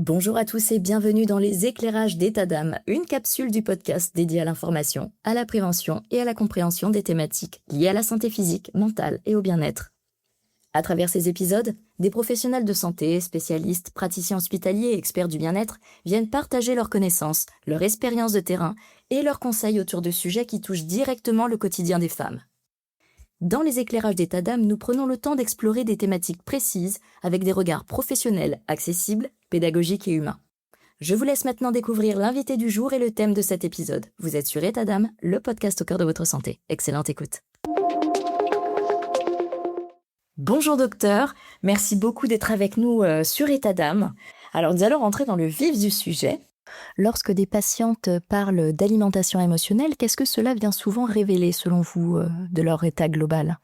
Bonjour à tous et bienvenue dans les éclairages d'état d'âme, une capsule du podcast dédiée à l'information, à la prévention et à la compréhension des thématiques liées à la santé physique, mentale et au bien-être. À travers ces épisodes, des professionnels de santé, spécialistes, praticiens hospitaliers et experts du bien-être viennent partager leurs connaissances, leur expérience de terrain et leurs conseils autour de sujets qui touchent directement le quotidien des femmes. Dans les éclairages d'état d'âme, nous prenons le temps d'explorer des thématiques précises avec des regards professionnels, accessibles, pédagogiques et humains. Je vous laisse maintenant découvrir l'invité du jour et le thème de cet épisode. Vous êtes sur État d'âme, le podcast au cœur de votre santé. Excellente écoute. Bonjour docteur, merci beaucoup d'être avec nous sur État d'âme. Alors nous allons rentrer dans le vif du sujet. Lorsque des patientes parlent d'alimentation émotionnelle, qu'est-ce que cela vient souvent révéler selon vous de leur état global ?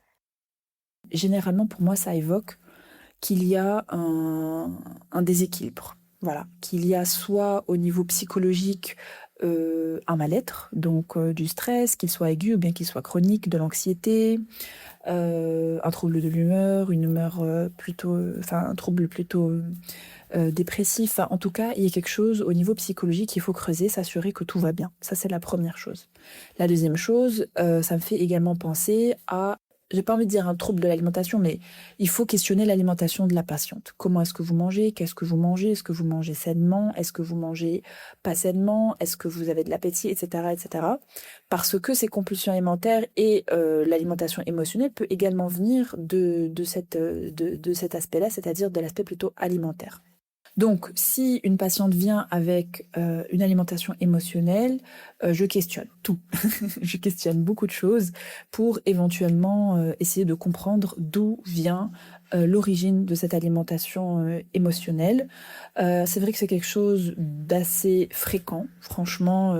Généralement, pour moi, ça évoque qu'il y a un déséquilibre. Voilà, qu'il y a soit au niveau psychologique un mal-être, donc du stress, qu'il soit aigu ou bien qu'il soit chronique, de l'anxiété, un trouble de l'humeur, une humeur un trouble plutôt dépressif. Enfin, en tout cas, il y a quelque chose au niveau psychologique qu'il faut creuser, s'assurer que tout va bien. Ça, c'est la première chose. La deuxième chose, ça me fait également penser à, j'ai pas envie de dire un trouble de l'alimentation, mais il faut questionner l'alimentation de la patiente. Comment est-ce que vous mangez? Qu'est-ce que vous mangez? Est-ce que vous mangez sainement? Est-ce que vous mangez pas sainement? Est-ce que vous avez de l'appétit, etc., etc. Parce que ces compulsions alimentaires et l'alimentation émotionnelle peut également venir de cet aspect-là, c'est-à-dire de l'aspect plutôt alimentaire. Donc, si une patiente vient avec une alimentation émotionnelle, je questionne tout. Je questionne beaucoup de choses pour éventuellement essayer de comprendre d'où vient l'origine de cette alimentation émotionnelle. C'est vrai que c'est quelque chose d'assez fréquent. Franchement,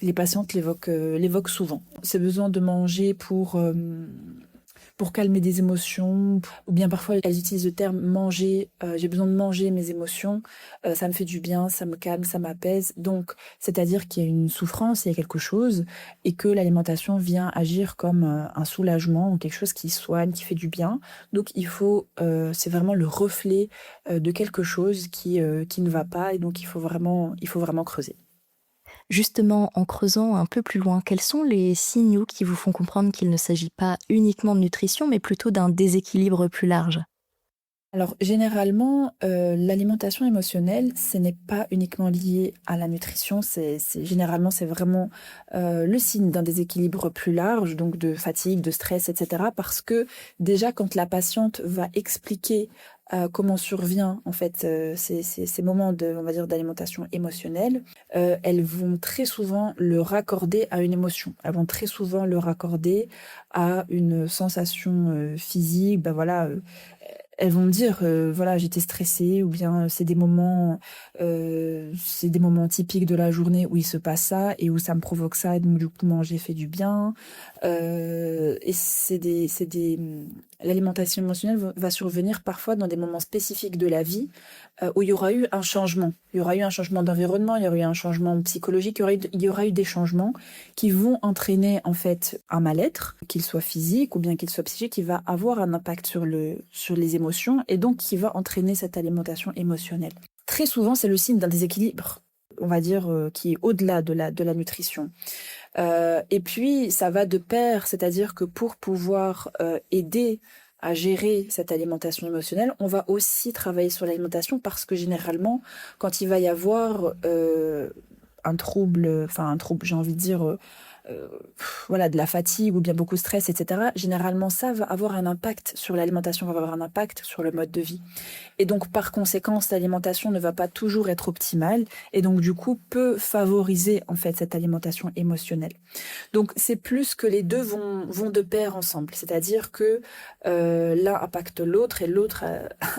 les patientes l'évoquent souvent. C'est besoin de manger pour calmer des émotions, ou bien parfois elles utilisent le terme manger, j'ai besoin de manger mes émotions, ça me fait du bien, ça me calme, ça m'apaise. Donc, c'est-à-dire qu'il y a une souffrance, il y a quelque chose, et que l'alimentation vient agir comme un soulagement, ou quelque chose qui soigne, qui fait du bien. Donc, c'est vraiment le reflet de quelque chose qui ne va pas, et donc il faut vraiment creuser. Justement, en creusant un peu plus loin, quels sont les signaux qui vous font comprendre qu'il ne s'agit pas uniquement de nutrition, mais plutôt d'un déséquilibre plus large ? Alors, généralement, l'alimentation émotionnelle, ce n'est pas uniquement lié à la nutrition, généralement, c'est vraiment le signe d'un déséquilibre plus large, donc de fatigue, de stress, etc. Parce que déjà, quand la patiente va expliquer comment survient en fait ces moments on va dire, d'alimentation émotionnelle, elles vont très souvent le raccorder à une émotion. Elles vont très souvent le raccorder à une sensation physique. Ben voilà. Elles vont me dire, voilà, j'étais stressée, ou bien c'est des moments typiques de la journée où il se passe ça et où ça me provoque ça, et donc du coup manger fait du bien. Et l'alimentation émotionnelle va survenir parfois dans des moments spécifiques de la vie où il y aura eu un changement. Il y aura eu un changement d'environnement, il y aura eu un changement psychologique, il y aura eu des changements qui vont entraîner en fait un mal-être, qu'il soit physique ou bien qu'il soit psychique, qui va avoir un impact sur les émotions et donc qui va entraîner cette alimentation émotionnelle. Très souvent, c'est le signe d'un déséquilibre, on va dire, qui est au-delà de la nutrition. Et puis, ça va de pair, c'est-à-dire que pour pouvoir aider à gérer cette alimentation émotionnelle, on va aussi travailler sur l'alimentation parce que généralement, quand il va y avoir un trouble, j'ai envie de dire, voilà, de la fatigue ou bien beaucoup de stress, etc., généralement, ça va avoir un impact sur l'alimentation, va avoir un impact sur le mode de vie. Et donc, par conséquent, l'alimentation ne va pas toujours être optimale et donc, du coup, peut favoriser, en fait, cette alimentation émotionnelle. Donc, c'est plus que les deux vont de pair ensemble. C'est-à-dire que l'un impacte l'autre et l'autre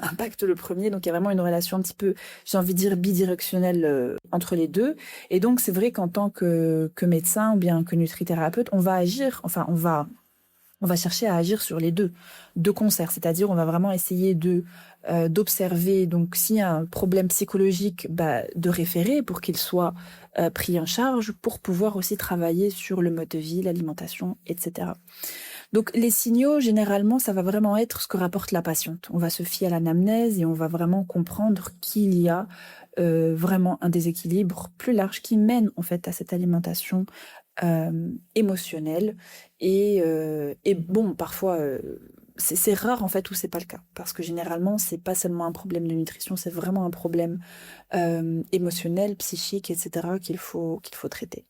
impacte le premier. Donc, il y a vraiment une relation un petit peu, j'ai envie de dire, bidirectionnelle entre les deux. Et donc, c'est vrai qu'en tant que médecin ou bien que nutrithérapeute, on va agir, enfin, on va chercher à agir sur les deux de concert. C'est-à-dire, on va vraiment essayer d'observer, donc s'il y a un problème psychologique, de référer pour qu'il soit pris en charge pour pouvoir aussi travailler sur le mode de vie, l'alimentation, etc. Donc les signaux, généralement, ça va vraiment être ce que rapporte la patiente. On va se fier à l'anamnèse et on va vraiment comprendre qu'il y a vraiment un déséquilibre plus large qui mène en fait à cette alimentation émotionnelle. Et bon, parfois, c'est rare en fait où c'est pas le cas. Parce que généralement, c'est pas seulement un problème de nutrition, c'est vraiment un problème émotionnel, psychique, etc. qu'il faut traiter.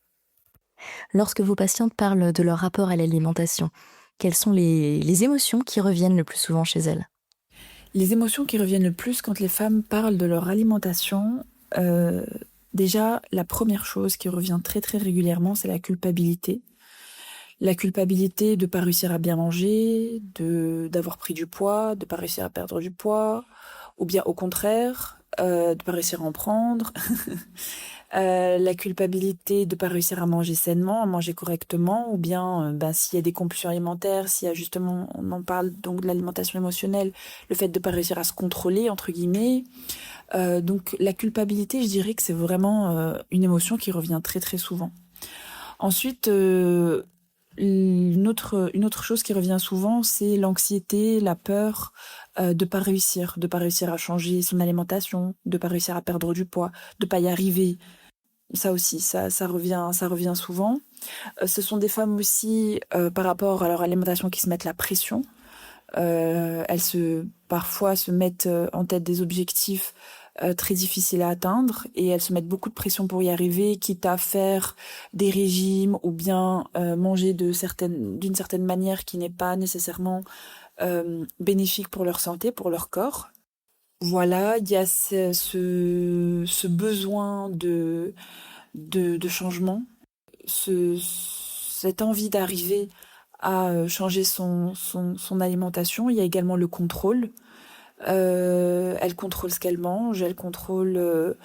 Lorsque vos patientes parlent de leur rapport à l'alimentation, quelles sont les émotions qui reviennent le plus souvent chez elles? Les émotions qui reviennent le plus quand les femmes parlent de leur alimentation, euh, déjà, la première chose qui revient très très régulièrement, c'est la culpabilité. La culpabilité de ne pas réussir à bien manger, d'avoir pris du poids, de ne pas réussir à perdre du poids, ou bien au contraire, de ne pas réussir à en prendre. La culpabilité de ne pas réussir à manger sainement, à manger correctement, ou bien s'il y a des compulsions alimentaires, s'il y a justement, on en parle donc de l'alimentation émotionnelle, le fait de ne pas réussir à se contrôler, entre guillemets. Donc la culpabilité, je dirais que c'est vraiment une émotion qui revient très très souvent. Ensuite, une autre chose qui revient souvent, c'est l'anxiété, la peur de pas réussir à changer son alimentation, de pas réussir à perdre du poids, de pas y arriver. Ça aussi, ça revient souvent. Ce sont des femmes aussi, par rapport à leur alimentation, qui se mettent la pression. Parfois se mettent en tête des objectifs très difficiles à atteindre et elles se mettent beaucoup de pression pour y arriver, quitte à faire des régimes ou bien manger d'une certaine manière qui n'est pas nécessairement bénéfique pour leur santé, pour leur corps. Voilà, il y a ce besoin de changement, cette envie d'arriver à changer son alimentation. Il y a également le contrôle. Elle contrôle ce qu'elle mange, elle contrôle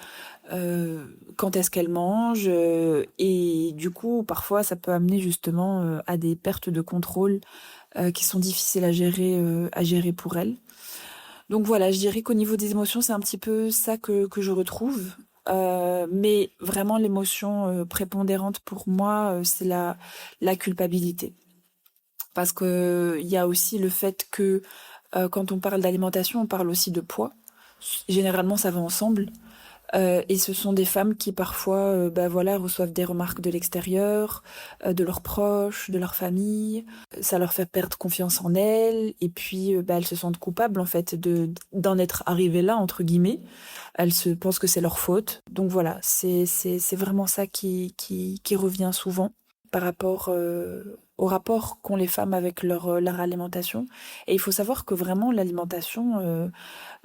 quand est-ce qu'elle mange, et du coup, parfois, ça peut amener justement à des pertes de contrôle qui sont difficiles à gérer pour elle. Donc voilà, je dirais qu'au niveau des émotions, c'est un petit peu ça que je retrouve. Mais vraiment, l'émotion prépondérante pour moi, c'est la culpabilité. Parce que il y a aussi le fait que quand on parle d'alimentation, on parle aussi de poids. Généralement, ça va ensemble. Et ce sont des femmes qui parfois voilà, reçoivent des remarques de l'extérieur, de leurs proches, de leur famille. Ça leur fait perdre confiance en elles. Et puis elles se sentent coupables en fait d'en être arrivées là, entre guillemets. Elles se pensent que c'est leur faute. Donc voilà, c'est vraiment ça qui revient souvent par rapport au rapport qu'ont les femmes avec leur alimentation. Et il faut savoir que vraiment l'alimentation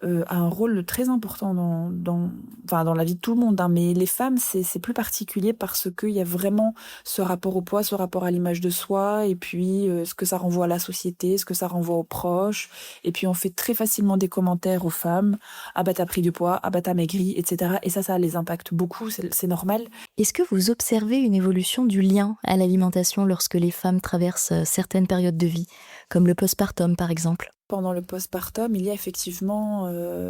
a un rôle très important enfin, dans la vie de tout le monde, hein. Mais les femmes, c'est plus particulier parce qu'il y a vraiment ce rapport au poids, ce rapport à l'image de soi, et puis ce que ça renvoie à la société, ce que ça renvoie aux proches. Et puis on fait très facilement des commentaires aux femmes: ah bah t'as pris du poids, ah bah t'as maigri, etc. Et ça les impacte beaucoup, c'est normal. Est-ce que vous observez une évolution du lien à l'alimentation lorsque les femmes traversent certaines périodes de vie, comme le postpartum par exemple? Pendant le postpartum, il y a effectivement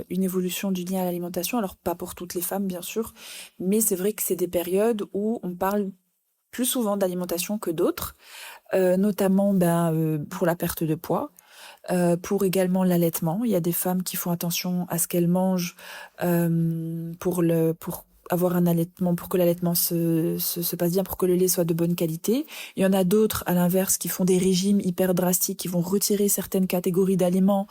une évolution du lien à l'alimentation. Alors, pas pour toutes les femmes, bien sûr, mais c'est vrai que c'est des périodes où on parle plus souvent d'alimentation que d'autres, notamment pour la perte de poids, pour également l'allaitement. Il y a des femmes qui font attention à ce qu'elles mangent pour avoir un allaitement, pour que l'allaitement se passe bien, pour que le lait soit de bonne qualité. Il y en a d'autres, à l'inverse, qui font des régimes hyper drastiques, qui vont retirer certaines catégories d'aliments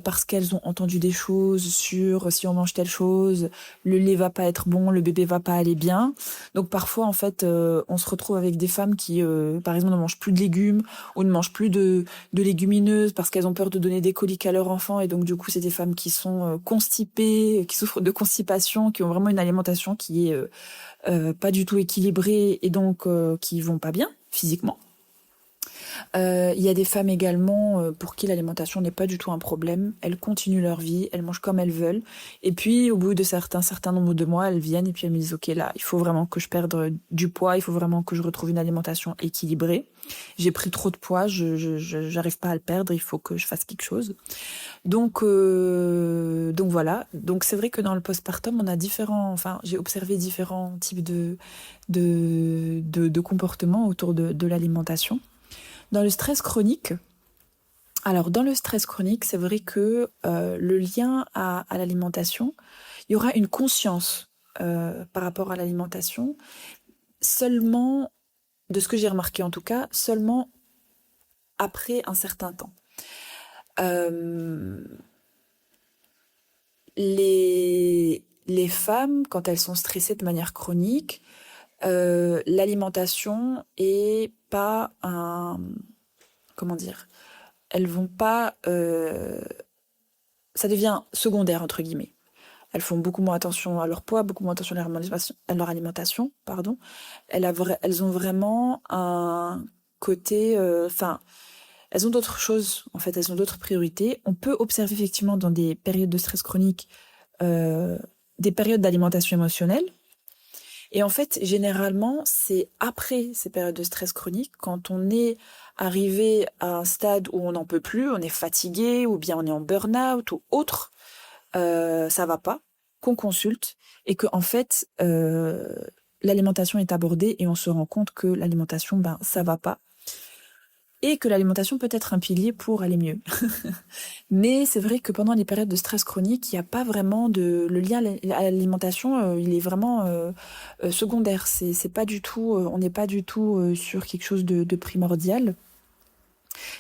parce qu'elles ont entendu des choses sur si on mange telle chose, le lait va pas être bon, le bébé va pas aller bien. Donc parfois, en fait, on se retrouve avec des femmes qui, par exemple, ne mangent plus de légumes ou ne mangent plus de légumineuses parce qu'elles ont peur de donner des coliques à leur enfant. Et donc, du coup, c'est des femmes qui sont constipées, qui souffrent de constipation, qui ont vraiment une alimentation qui est pas du tout équilibrée et donc qui vont pas bien physiquement. Il y a des femmes également pour qui l'alimentation n'est pas du tout un problème. Elles continuent leur vie, elles mangent comme elles veulent. Et puis, au bout de certain nombre de mois, elles viennent et puis elles me disent: ok, là, il faut vraiment que je perde du poids, il faut vraiment que je retrouve une alimentation équilibrée. J'ai pris trop de poids, je j'arrive pas à le perdre, il faut que je fasse quelque chose. Donc voilà. Donc c'est vrai que dans le postpartum, j'ai observé différents types de comportements autour de l'alimentation. Dans le stress chronique, dans le stress chronique, c'est vrai que le lien à l'alimentation, il y aura une conscience par rapport à l'alimentation, seulement, de ce que j'ai remarqué en tout cas, seulement après un certain temps. Euh, les femmes, quand elles sont stressées de manière chronique, l'alimentation est pas un... Comment dire? Elles vont pas... ça devient secondaire, entre guillemets. Elles font beaucoup moins attention à leur poids, beaucoup moins attention à leur alimentation, pardon. Elles ont vraiment un côté... elles ont d'autres choses, en fait, elles ont d'autres priorités. On peut observer effectivement dans des périodes de stress chronique des périodes d'alimentation émotionnelle. Et en fait, généralement, c'est après ces périodes de stress chronique, quand on est arrivé à un stade où on n'en peut plus, on est fatigué, ou bien on est en burn-out ou autre, ça va pas, qu'on consulte, et que en fait, l'alimentation est abordée et on se rend compte que l'alimentation, ça va pas. Et que l'alimentation peut être un pilier pour aller mieux. Mais c'est vrai que pendant les périodes de stress chronique, il n'y a pas vraiment de... Le lien à l'alimentation, il est vraiment secondaire. C'est pas du tout... on n'est pas du tout sur quelque chose de primordial.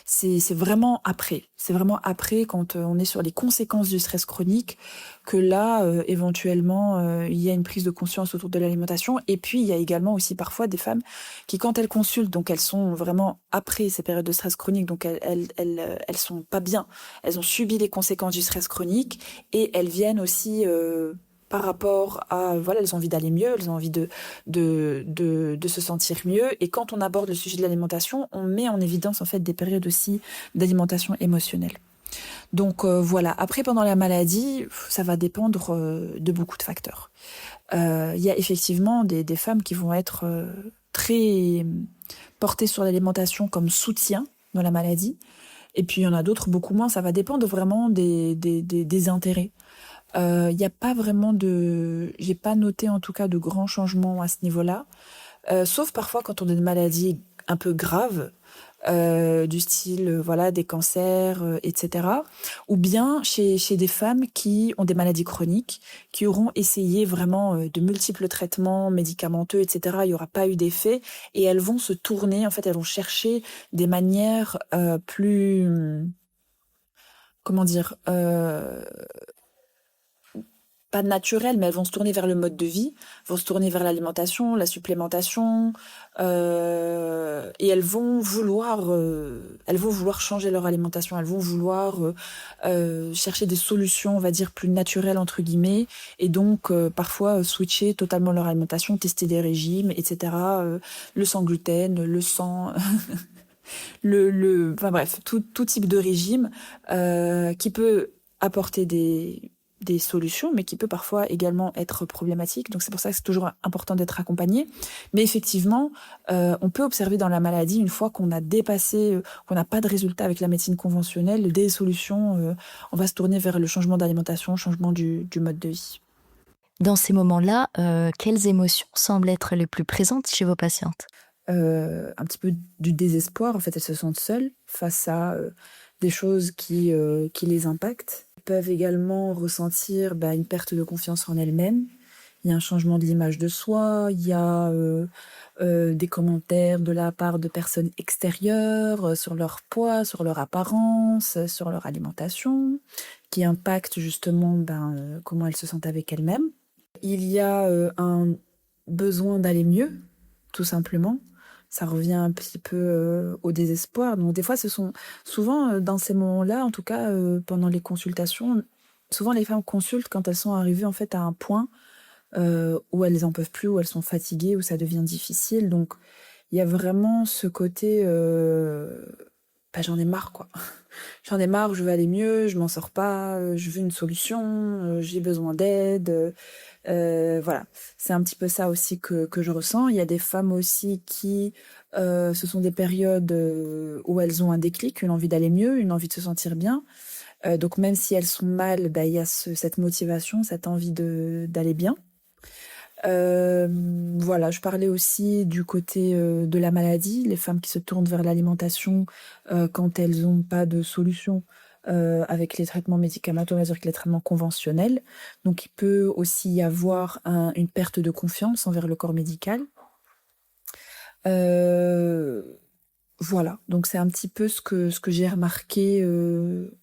C'est vraiment après. C'est vraiment après, quand on est sur les conséquences du stress chronique, que là, éventuellement, il y a une prise de conscience autour de l'alimentation. Et puis, il y a également aussi parfois des femmes qui, quand elles consultent, donc elles sont vraiment après ces périodes de stress chronique, donc elles sont pas bien. Elles ont subi les conséquences du stress chronique et elles viennent aussi... par rapport à, voilà, elles ont envie d'aller mieux, elles ont envie de se sentir mieux. Et quand on aborde le sujet de l'alimentation, on met en évidence, en fait, des périodes aussi d'alimentation émotionnelle. Donc, voilà. Après, pendant la maladie, ça va dépendre de beaucoup de facteurs. Il y a effectivement des femmes qui vont être très portées sur l'alimentation comme soutien dans la maladie. Et puis, il y en a d'autres beaucoup moins. Ça va dépendre vraiment des intérêts. Il n'y a pas vraiment j'ai pas noté en tout cas de grands changements à ce niveau-là, sauf parfois quand on a des maladies un peu graves, du style voilà, des cancers, etc. Ou bien chez des femmes qui ont des maladies chroniques, qui auront essayé vraiment de multiples traitements médicamenteux, etc. Il n'y aura pas eu d'effet et elles vont se tourner, en fait, elles vont chercher des manières plus, comment dire, pas naturelles, mais elles vont se tourner vers le mode de vie, vont se tourner vers l'alimentation, la supplémentation, et elles vont vouloir changer leur alimentation, elles vont vouloir chercher des solutions, on va dire, plus naturelles, entre guillemets, et donc parfois switcher totalement leur alimentation, tester des régimes, etc., le sans gluten, le sans... enfin bref, tout type de régime qui peut apporter des solutions, mais qui peut parfois également être problématique. Donc c'est pour ça que c'est toujours important d'être accompagné. Mais effectivement, on peut observer dans la maladie, une fois qu'on a dépassé, qu'on n'a pas de résultat avec la médecine conventionnelle, des solutions, on va se tourner vers le changement d'alimentation, le changement du mode de vie. Dans ces moments-là, quelles émotions semblent être les plus présentes chez vos patientes? Un petit peu du désespoir. En fait, elles se sentent seules face à des choses qui les impactent. Elles peuvent également ressentir une perte de confiance en elles-mêmes. Il y a un changement de l'image de soi, il y a des commentaires de la part de personnes extérieures sur leur poids, sur leur apparence, sur leur alimentation, qui impactent justement comment elles se sentent avec elles-mêmes. Il y a un besoin d'aller mieux, tout simplement. Ça revient un petit peu au désespoir. Donc des fois, ce sont souvent dans ces moments-là, en tout cas pendant les consultations, souvent les femmes consultent quand elles sont arrivées en fait à un point où elles en peuvent plus, où elles sont fatiguées, où ça devient difficile. Donc il y a vraiment ce côté j'en ai marre, quoi. J'en ai marre, je veux aller mieux, je m'en sors pas, je veux une solution, j'ai besoin d'aide. Voilà, c'est un petit peu ça aussi que je ressens. Il y a des femmes aussi qui, ce sont des périodes où elles ont un déclic, une envie d'aller mieux, une envie de se sentir bien. Donc même si elles sont mal, il y a cette motivation, cette envie d'aller bien. Voilà, je parlais aussi du côté de la maladie, les femmes qui se tournent vers l'alimentation quand elles n'ont pas de solution avec les traitements médicamenteux, on va dire que les traitements conventionnels. Donc, il peut aussi y avoir une perte de confiance envers le corps médical. Euh, voilà, donc c'est un petit peu ce que j'ai remarqué,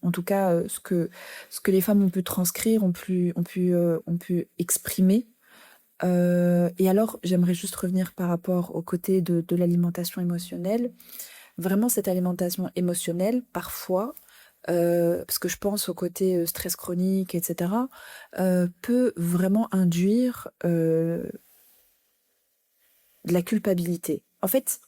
en tout cas ce que les femmes ont pu transcrire, ont pu exprimer. Et alors, j'aimerais juste revenir par rapport au côté de l'alimentation émotionnelle. Vraiment, cette alimentation émotionnelle, parfois, parce que je pense au côté stress chronique, etc., peut vraiment induire de la culpabilité. En fait,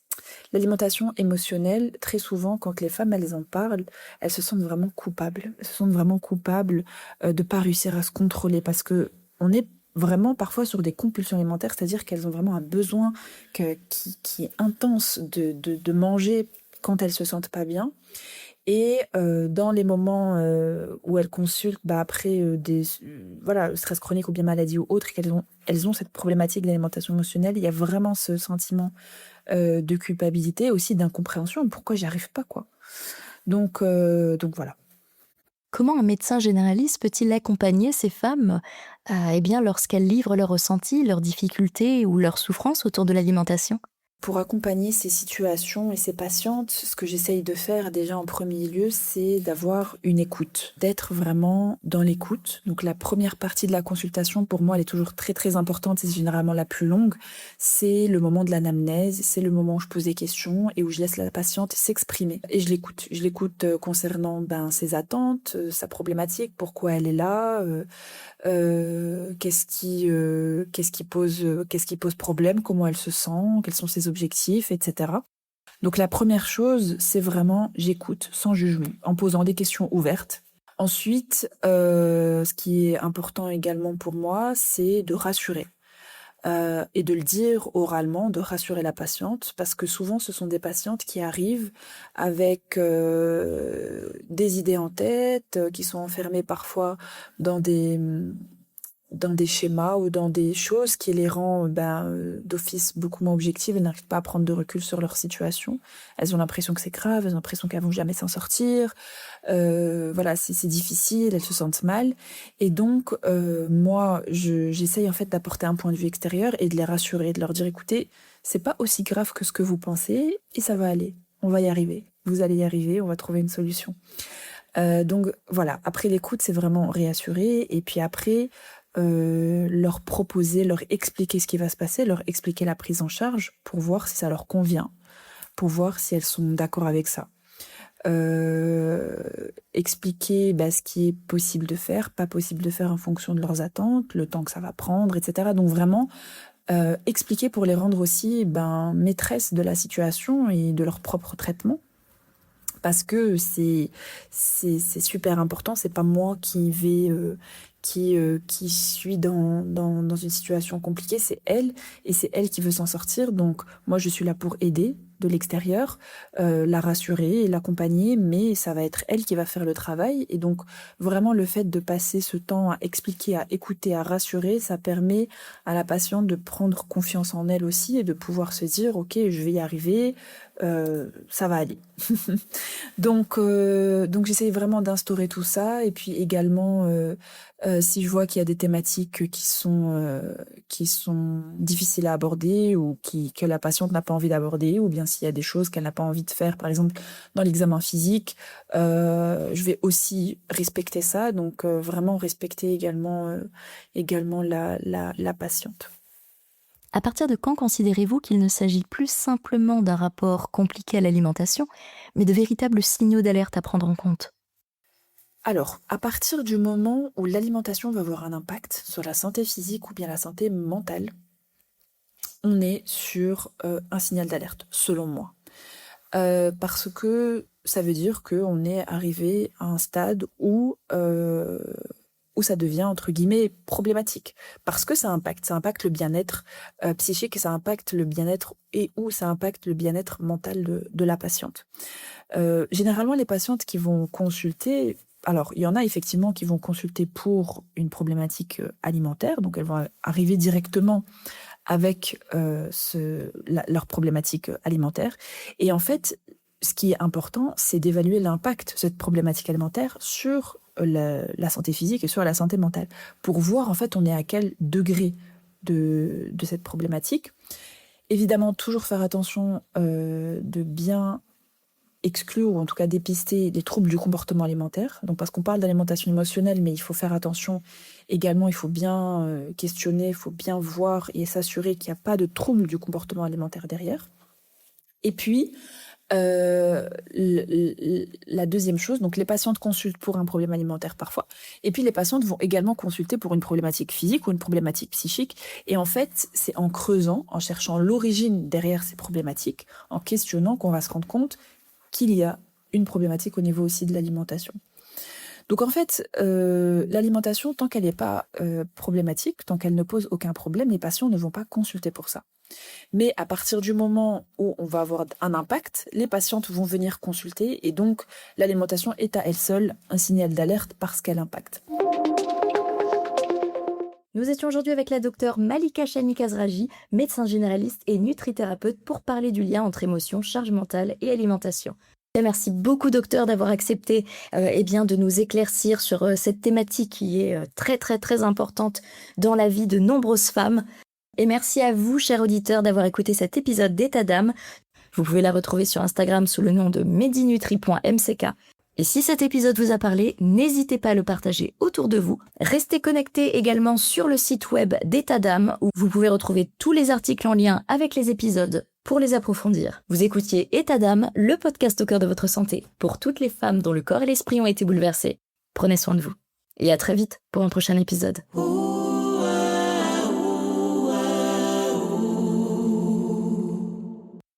l'alimentation émotionnelle, très souvent, quand les femmes, elles en parlent, elles se sentent vraiment coupables. Elles se sentent vraiment coupables de ne pas réussir à se contrôler parce que on est vraiment parfois sur des compulsions alimentaires, c'est-à-dire qu'elles ont vraiment un besoin qui est intense de manger quand elles se sentent pas bien. Et dans les moments où elles consultent, bah, après voilà, stress chronique ou bien maladie ou autre, et elles ont cette problématique d'alimentation émotionnelle, il y a vraiment ce sentiment de culpabilité, aussi d'incompréhension. Pourquoi j'y arrive pas, quoi. Donc voilà. Comment un médecin généraliste peut-il accompagner ces femmes, eh bien, lorsqu'elles livrent leurs ressentis, leurs difficultés ou leurs souffrances autour de l'alimentation? Pour accompagner ces situations et ces patientes, ce que j'essaye de faire déjà en premier lieu, c'est d'avoir une écoute, d'être vraiment dans l'écoute. Donc la première partie de la consultation, pour moi, elle est toujours très très importante, c'est généralement la plus longue. C'est le moment de l'anamnèse, c'est le moment où je pose des questions et où je laisse la patiente s'exprimer. Et je l'écoute. Je l'écoute concernant ses attentes, sa problématique, pourquoi elle est là, qu'est-ce qui pose problème, comment elle se sent, quels sont ses objectifs, etc. Donc la première chose, c'est vraiment j'écoute sans jugement, en posant des questions ouvertes. Ensuite, ce qui est important également pour moi, c'est de rassurer. Et de le dire oralement, de rassurer la patiente, parce que souvent ce sont des patientes qui arrivent avec des idées en tête, qui sont enfermées parfois dans des schémas ou dans des choses qui les rend d'office beaucoup moins objectives. Elles n'arrivent pas à prendre de recul sur leur situation. Elles ont l'impression que c'est grave, elles ont l'impression qu'elles vont jamais s'en sortir. Voilà, c'est difficile, elles se sentent mal. Et donc, moi, j'essaye en fait d'apporter un point de vue extérieur et de les rassurer, de leur dire, écoutez, c'est pas aussi grave que ce que vous pensez et ça va aller. On va y arriver. Vous allez y arriver, on va trouver une solution. Donc voilà, après l'écoute, c'est vraiment réassurer. Et puis après, leur proposer, leur expliquer ce qui va se passer, leur expliquer la prise en charge pour voir si ça leur convient, pour voir si elles sont d'accord avec ça. Expliquer ce qui est possible de faire, pas possible de faire en fonction de leurs attentes, le temps que ça va prendre, etc. Donc vraiment, expliquer pour les rendre aussi maîtresses de la situation et de leur propre traitement. Parce que c'est super important, c'est pas moi qui vais qui suis dans une situation compliquée, c'est elle et c'est elle qui veut s'en sortir. Donc moi je suis là pour aider de l'extérieur, la rassurer et l'accompagner, mais ça va être elle qui va faire le travail. Et donc vraiment le fait de passer ce temps à expliquer, à écouter, à rassurer, ça permet à la patiente de prendre confiance en elle aussi et de pouvoir se dire ok, je vais y arriver, ça va aller. Donc j'essaye vraiment d'instaurer tout ça et puis également si je vois qu'il y a des thématiques qui sont difficiles à aborder ou que la patiente n'a pas envie d'aborder, ou bien s'il y a des choses qu'elle n'a pas envie de faire, par exemple dans l'examen physique, je vais aussi respecter ça, donc vraiment respecter également la patiente. À partir de quand considérez-vous qu'il ne s'agit plus simplement d'un rapport compliqué à l'alimentation, mais de véritables signaux d'alerte à prendre en compte? Alors, à partir du moment où l'alimentation va avoir un impact sur la santé physique ou bien la santé mentale, on est sur un signal d'alerte, selon moi. Parce que ça veut dire qu'on est arrivé à un stade où ça devient, entre guillemets, problématique. Parce que ça impacte le bien-être psychique et ça impacte le bien-être et ou ça impacte le bien-être mental de la patiente. Généralement, les patientes qui vont consulter, Alors, il y en a effectivement qui vont consulter pour une problématique alimentaire, donc elles vont arriver directement avec leur problématique alimentaire. Et en fait, ce qui est important, c'est d'évaluer l'impact de cette problématique alimentaire sur la santé physique et sur la santé mentale, pour voir en fait on est à quel degré de cette problématique. Évidemment, toujours faire attention de bien exclure ou en tout cas dépister les troubles du comportement alimentaire. Donc parce qu'on parle d'alimentation émotionnelle, mais il faut faire attention également, il faut bien questionner, il faut bien voir et s'assurer qu'il n'y a pas de troubles du comportement alimentaire derrière. Et puis, la deuxième chose, donc les patientes consultent pour un problème alimentaire parfois, et puis les patientes vont également consulter pour une problématique physique ou une problématique psychique. Et en fait, c'est en creusant, en cherchant l'origine derrière ces problématiques, en questionnant qu'on va se rendre compte qu'il y a une problématique au niveau aussi de l'alimentation. Donc en fait, l'alimentation, tant qu'elle n'est pas problématique, tant qu'elle ne pose aucun problème, les patients ne vont pas consulter pour ça. Mais à partir du moment où on va avoir un impact, les patientes vont venir consulter et donc l'alimentation est à elle seule un signal d'alerte parce qu'elle impacte. Nous étions aujourd'hui avec la docteure Malika Chani-Khazraji, médecin généraliste et nutrithérapeute, pour parler du lien entre émotions, charge mentale et alimentation. Et merci beaucoup docteur d'avoir accepté de nous éclaircir sur cette thématique qui est très très très importante dans la vie de nombreuses femmes. Et merci à vous, chers auditeurs, d'avoir écouté cet épisode d'État d'âme. Vous pouvez la retrouver sur Instagram sous le nom de medinutri.mck. Et si cet épisode vous a parlé, n'hésitez pas à le partager autour de vous. Restez connectés également sur le site web d'État d'âme où vous pouvez retrouver tous les articles en lien avec les épisodes pour les approfondir. Vous écoutiez État d'âme, le podcast au cœur de votre santé, pour toutes les femmes dont le corps et l'esprit ont été bouleversés. Prenez soin de vous. Et à très vite pour un prochain épisode.